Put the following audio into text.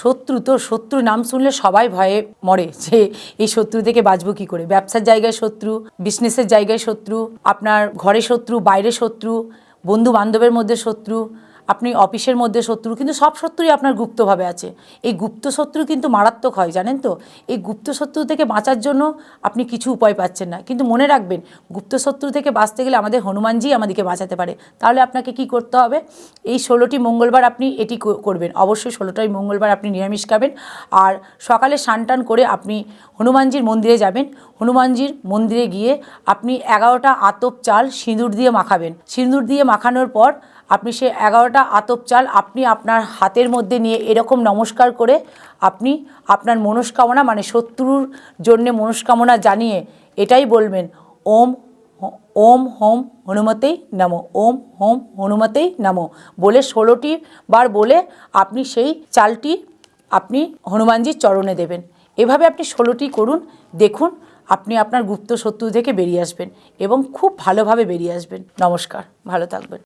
শত্রু, তো শত্রু নাম শুনলে সবাই ভয়ে মরে যে এই শত্রু থেকে বাঁচবো কী করে। ব্যবসার জায়গায় শত্রু, বিজনেসের জায়গায় শত্রু, আপনার ঘরে শত্রু, বাইরে শত্রু, বন্ধু বান্ধবের মধ্যে শত্রু, আপনি অফিসের মধ্যে শত্রু, কিন্তু সব শত্রুই আপনার গুপ্তভাবে আছে। এই গুপ্ত শত্রু কিন্তু মারাত্মক হয়, জানেন তো। এই গুপ্ত শত্রু থেকে বাঁচার জন্য আপনি কিছু উপায় পাচ্ছেন না, কিন্তু মনে রাখবেন গুপ্ত শত্রু থেকে বাঁচতে গেলে আমাদের হনুমানজি আমাদেরকে বাঁচাতে পারে। তাহলে আপনাকে কি করতে হবে, এই 16টি মঙ্গলবার আপনি এটি করবেন। অবশ্যই 16টাই মঙ্গলবার আপনি নিরামিষ খাবেন। আর সকালে স্নান টান করে আপনি হনুমানজির মন্দিরে যাবেন। হনুমানজির মন্দিরে গিয়ে আপনি 11টা আতপ চাল সিঁদুর দিয়ে মাখাবেন। সিঁদুর দিয়ে মাখানোর পর আপনি সে 11টা আতপ চাল আপনি আপনার হাতের মধ্যে নিয়ে এরকম নমস্কার করে আপনি আপনার মনস্কামনা, মানে শত্রুর জন্যে মনস্কামনা জানিয়ে এটাই বলবেন, ওম ওম হোম হনুমতেই নমঃ, ওম হোম হনুমতেই নমঃ বলে 16টি বার বলে আপনি সেই চালটি আপনি হনুমানজির চরণে দেবেন। এভাবে আপনি 16টি করুন, দেখুন আপনি আপনার গুপ্ত শত্রু থেকে বেরিয়ে আসবেন এবং খুব ভালোভাবে বেরিয়ে আসবেন। নমস্কার, ভালো থাকবেন।